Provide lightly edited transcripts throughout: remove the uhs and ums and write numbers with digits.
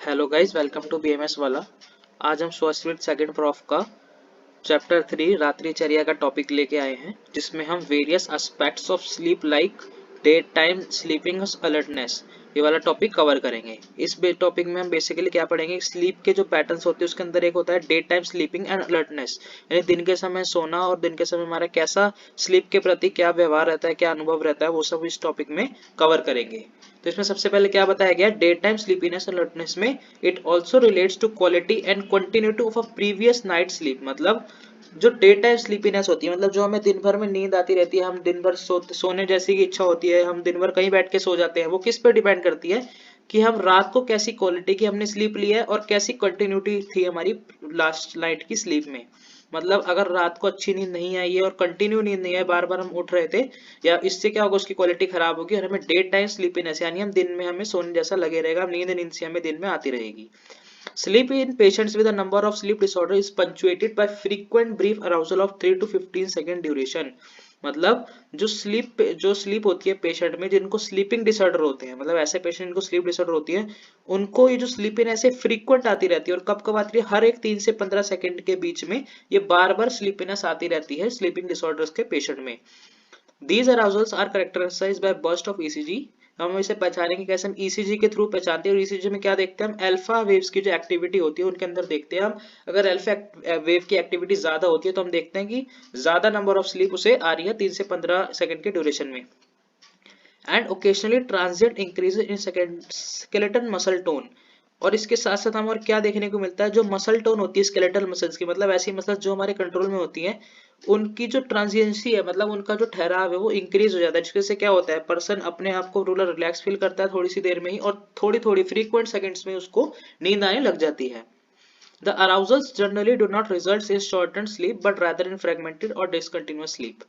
Hello guys, welcome to BMS वाला। आज हम स्वास्थ्य सेकंड प्रॉफ का चैप्टर 3 रात्रिचर्या का टॉपिक लेके आए हैं, जिसमें हम various aspects of sleep like day time sleeping alertness ये वाला टॉपिक कवर करेंगे। इस टॉपिक में हम बेसिकली क्या पढ़ेंगे, स्लीप के जो पैटर्न्स होते हैं उसके अंदर एक होता है day time sleeping and alertness, यानी दिन के समय सोना और दिन के समय हमारा कैसा स्लीप के प्रति क्या व्यवहार रहता है, क्या अनुभव रहता है, वो सब इस टॉपिक में कवर करेंगे। तो इसमें सबसे पहले क्या बताया गया, डे टाइम स्लीपीनेस अलर्टनेस में it also relates to quality and continuity of a previous night sleep. मतलब जो डे टाइम स्लीपीनेस होती है, मतलब जो हमें दिन भर में नींद आती रहती है, हम दिन भर सोने जैसी की इच्छा होती है, हम दिन भर कहीं बैठ के सो जाते हैं, वो किस पे डिपेंड करती है कि हम रात को कैसी क्वालिटी की हमने स्लीप ली है और कैसी कंटिन्यूटी थी हमारी लास्ट नाइट की स्लीप में। मतलब अगर रात को अच्छी नींद नहीं आई है और कंटिन्यू नींद नहीं है, बार बार हम उठ रहे थे, या इससे क्या होगा, उसकी क्वालिटी खराब होगी और हमें डे टाइम स्लीपीनेस यानी हम दिन में हमें सोने जैसा लगे रहेगा, नींद सी हमें दिन में आती रहेगी। Sleep in patients with a number of sleep disorder is punctuated by frequent brief arousal of 3 to 15 second duration। मतलब जो स्लीप होती है पेशेंट में, जिनको स्लीपिंग डिसऑर्डर होते हैं, मतलब ऐसे पेशेंट जिनको स्लीप डिसऑर्डर होती है, उनको ये जो स्लीपिंग ऐसे फ्रीक्वेंट आती रहती है। और कब कब आती है, हर एक 3 से 15 सेकंड के बीच में ये बार बार स्लीपिनेस आती रहती है स्लीपिंग डिसऑर्डर्स के पेशेंट में। These arousals are characterized by burst of ECG। हम इसे पहचानेंगे कैसे, हम ECG के थ्रू पहचानते हैं। और ECG में क्या देखते हैं हम, अल्फा वेव्स की जो एक्टिविटी होती है उनके अंदर देखते हैं हम। अगर अल्फा वेव की एक्टिविटी ज्यादा होती है तो हम देखते हैं कि ज्यादा नंबर ऑफ स्लीप उसे आ रही है 3 से 15 सेकंड के ड्यूरेशन में। And occasionally transient increase in skeleton muscle tone. और इसके साथ साथ हम और क्या देखने को मिलता है, जो मसल टोन होती है स्केलेटल मसल्स की, मतलब ऐसी मसल्स जो हमारे कंट्रोल में होती हैं, उनकी जो ट्रांजिएंसी है, मतलब उनका जो ठहराव है वो इंक्रीज हो जाता है। जिससे क्या होता है, पर्सन अपने आप को रूलर रिलैक्स फील करता है थोड़ी सी देर में ही, और थोड़ी थोड़ी फ्रीक्वेंट सेकंड्स में उसको नींद आने लग जाती है। The arousals generally do not result in shortened sleep but rather in fragmented or discontinuous sleep।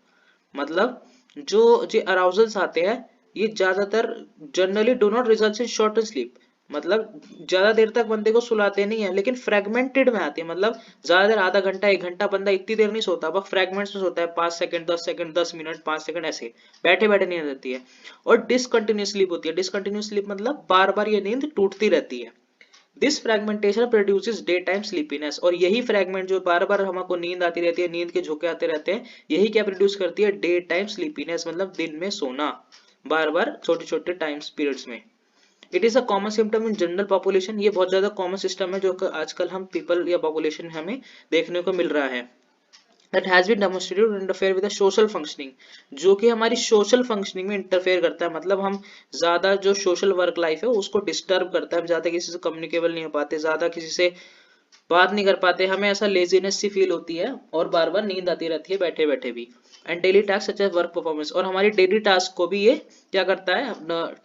मतलब जो अराउजल्स आते हैं, ये ज्यादातर generally do not result in short sleep, मतलब ज्यादा देर तक बंदे को सुलाते नहीं है, लेकिन फ्रेगमेंटेड में आती है। मतलब ज्यादा देर, आधा घंटा 1 घंटा बंदा इतनी देर नहीं सोता, वह फ्रेगमेंट्स में सोता है, 5 सेकंड 10 सेकंड 10 मिनट 5 सेकंड ऐसे बैठे बैठे नींद आती है। और डिसकंटिन्यूस स्लीप होती है। डिसकंटिन्यूस स्लीप मतलब बार बार ये नींद टूटती रहती है। This fragmentation produces day time sleepiness. और यही फ्रेगमेंट जो बार बार हमको नींद आती रहती है, नींद के झोंके आते रहते हैं, यही क्या प्रोड्यूस करती है, डे टाइम स्लीपीनेस, मतलब दिन में सोना बार बार छोटे छोटे टाइम पीरियड्स में। It is a common symptom in general population. ये बहुत ज्यादा कॉमन सिस्टम है जो आजकल हम पीपल या पॉपुलेशन में हमें देखने को मिल रहा है। that has been demonstrated to interfere with the social functioning, जो कि हमारी सोशल फंक्शनिंग में इंटरफेयर करता है। मतलब हम ज्यादा जो सोशल वर्क लाइफ है उसको डिस्टर्ब करता है, हम ज्यादा किसी से कम्युनिकेबल नहीं हो पाते, ज्यादा किसी से बात नहीं कर पाते, हमें ऐसा लेजीनेस सी फील होती है और बार बार नींद आती रहती है बैठे बैठे भी। And daily task such as work performance, और हमारी डेली टास्क को भी ये क्या करता है,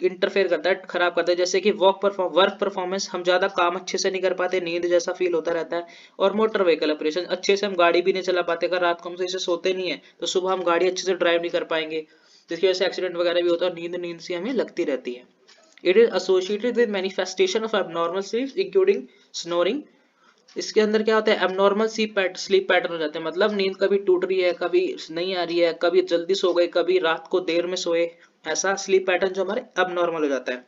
इंटरफेयर करता है, खराब करता है। जैसे कि वर्क परफॉर्मेंस, हम ज्यादा काम अच्छे से नहीं कर पाते, नींद जैसा फील होता रहता है। और मोटर व्हीकल ऑपरेशन, अच्छे से हम गाड़ी भी नहीं चला पाते, अगर रात को हम सही से सोते नहीं है तो सुबह हम गाड़ी अच्छे से ड्राइव नहीं कर पाएंगे, जिसकी वजह से एक्सीडेंट वगैरह भी होता है, और नींद नींद सी हमें लगती रहती है। It is associated with manifestation of abnormal sleep including snoring. इसके अंदर क्या होता है, एबनॉर्मल स्लीप पैटर्न हो जाते हैं। मतलब नींद कभी टूट रही है, कभी नहीं आ रही है, कभी जल्दी सो गए, कभी रात को देर में सोए, ऐसा स्लीप पैटर्न जो हमारे एबनॉर्मल हो जाता है।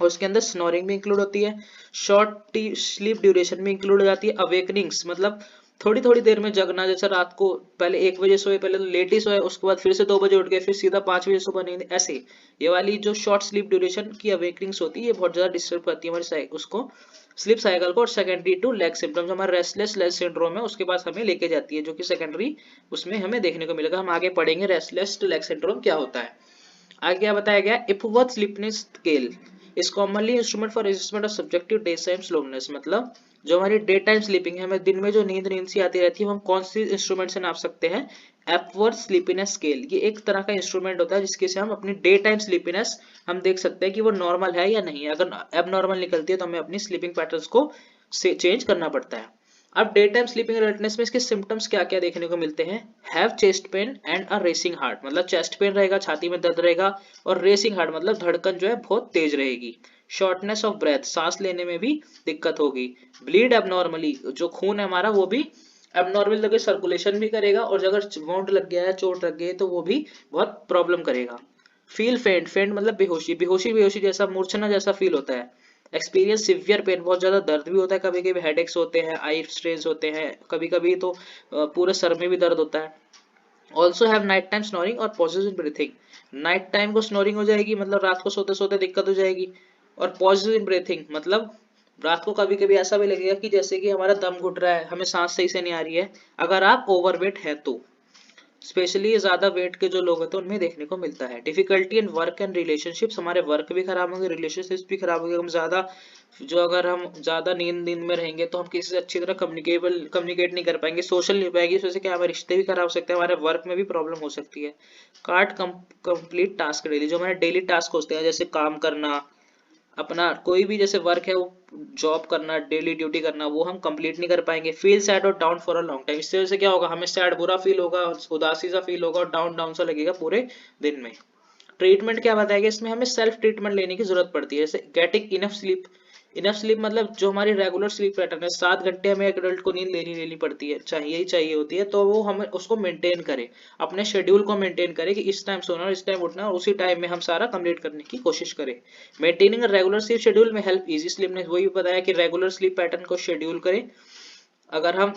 और उसके अंदर स्नोरिंग भी इंक्लूड होती है, शॉर्ट स्लीप ड्यूरेशन भी इंक्लूड हो जाती है, अवेकनिंग्स मतलब थोड़ी थोड़ी देर में जगना, जैसे रात को पहले 1 बजे सोए, पहले तो लेट ही सोए, उसके बाद फिर से 2 बजे उठ गए, फिर सीधा 5 बजे सुबह नींद, ऐसे। ये वाली जो शॉर्ट स्लीप ड्यूरेशन की अवेकनिंग्स होती है, ये बहुत ज्यादा डिस्टर्ब करती है हमारी उसको स्लीप साइकिल को। और सेकेंडरी टू लैग सिम्टम्स, हमारा रेस्टलेस लेग सिंड्रोम है, उसके पास हमें लेके जाती है, जो कि सेकेंडरी उसमें हमें देखने को मिलेगा। हम आगे पढ़ेंगे रेस्टलेस लेग सिंड्रोम क्या होता है। आगे क्या बताया गया, Epworth sleepiness scale is commonly instrument for assessment of subjective day time slowness. मतलब जो हमारी डे टाइम स्लीपिंग है, हमें दिन में जो नींद सी आती रहती है, हम कौन सी इंस्ट्रूमेंट से नाप सकते हैं, एपवर्थ स्लीपीनेस स्केल। ये एक तरह का इंस्ट्रूमेंट होता है जिसके से हम अपनी डे टाइम स्लीपीनेस हम देख सकते हैं कि वो नॉर्मल है या नहीं है। अगर एबनॉर्मल निकलती है तो हमें अपनी स्लीपिंग पैटर्न्स को चेंज करना पड़ता है। अब डे टाइम स्लीपिंग अलर्टनेस में इसके सिम्टम्स क्या क्या देखने को मिलते हैं, have chest pain and a racing heart, मतलब चेस्ट पेन रहेगा, छाती में दर्द रहेगा, और रेसिंग हार्ट मतलब धड़कन जो है बहुत तेज रहेगी। शॉर्टनेस ऑफ ब्रेथ, सांस लेने में भी दिक्कत होगी। ब्लीड एबनॉर्मली, जो खून है हमारा वो भी एबनॉर्मल लगे, सर्कुलेशन भी करेगा, और अगर वाउंड लग गया है, चोट लग गई है, तो वो भी बहुत प्रॉब्लम करेगा। फील फेंट, फेंट मतलब बेहोशी, बेहोशी बेहोशी जैसा, मूर्छना जैसा फील होता है। एक्सपीरियंस सिवियर पेन, बहुत ज़्यादा दर्द भी होता है, कभी कभी हेडेक्स होते हैं, आई स्ट्रेन्स होते हैं, कभी कभी तो पूरे सर में भी दर्द होता है। Also have night time snoring और pauses in breathing, night time को स्नोरिंग हो जाएगी, मतलब रात को सोते सोते दिक्कत हो जाएगी। और पॉजेज इन ब्रीथिंग मतलब रात को कभी कभी ऐसा भी लगेगा कि जैसे कि हमारा दम घुट रहा है, हमें सांस सही से नहीं आ रही है, अगर आप ओवरवेट है तो। स्पेशली ज्यादा वेट के जो लोग होते हैं उनमें देखने को मिलता है। Difficulty in work and relationships, हमारे वर्क भी खराब होंगे, रिलेशनशिप्स भी खराब होंगे। अगर हम ज्यादा नींद में रहेंगे तो हम किसी से अच्छी तरह कम्युनिकेट नहीं कर पाएंगे, सोशल नहीं पाएंगे, इस वजह से क्या हमारे रिश्ते भी खराब हो सकते हैं, हमारे वर्क में भी प्रॉब्लम हो सकती है। काट कंप्लीट टास्क डेली, जो हमारे डेली टास्क होते हैं जैसे काम करना, अपना कोई भी जैसे वर्क है वो जॉब करना, डेली ड्यूटी करना, वो हम कंप्लीट नहीं कर पाएंगे। फील सैड और down for a long time, इससे वजह से क्या होगा, हमें सैड बुरा फील होगा, उदासी सा फील होगा और डाउन डाउन सा लगेगा पूरे दिन में। ट्रीटमेंट क्या बताएगा इसमें, हमें सेल्फ ट्रीटमेंट लेने की जरूरत पड़ती है, जैसे getting enough sleep. Enough sleep मतलब जो हमारी रेगुलर स्लीप पैटर्न है, 7 घंटे हमें एक एडल्ट को नींद लेनी पड़ती है, चाहिए ही चाहिए होती है, तो वो हमें उसको मेंटेन करें, अपने शेड्यूल को मेंटेन करें कि इस टाइम सोना और इस टाइम उठना, और उसी टाइम में हम सारा कंप्लीट करने की कोशिश करें। मेंटेनिंग रेगुलर स्लीप शेड्यूल में हेल्प इजी स्लीप ने वही बताया कि रेगुलर स्लीप पैटर्न को शेड्यूल करें। अगर हम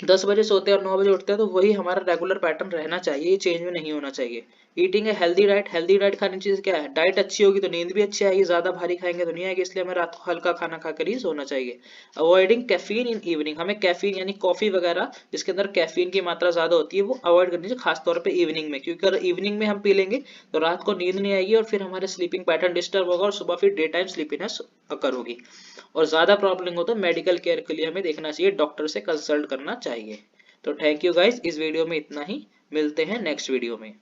10 बजे सोते हैं और 9 बजे उठते हैं तो वही हमारा रेगुलर पैटर्न रहना चाहिए, ये चेंज में नहीं होना चाहिए। ईटिंग है हेल्दी डाइट, हेल्दी डाइट खाने की चीज क्या है, डाइट अच्छी होगी तो नींद भी अच्छी आएगी, ज्यादा भारी खाएंगे तो नहीं आएगी, इसलिए हमें रात को हल्का खाना खाकर ही सोना चाहिए। अवॉइडिंग कैफीन इन इवनिंग, हमें कैफीन यानी कॉफी वगैरह जिसके अंदर कैफीन की मात्रा ज्यादा होती है वो अवॉइड करनी चाहिए, खासतौर पर इवनिंग में, क्योंकि अगर इवनिंग में हम पी लेंगे तो रात को नींद नहीं आएगी और फिर हमारे स्लीपिंग पैटर्न डिस्टर्ब होगा और सुबह फिर डे टाइम स्लीपीनेस अकर होगी। और ज्यादा प्रॉब्लम हो तो मेडिकल केयर के लिए हमें देखना चाहिए, डॉक्टर से कंसल्ट करना चाहिए। तो थैंक यू गाइस, इस वीडियो में इतना ही, मिलते हैं नेक्स्ट वीडियो में।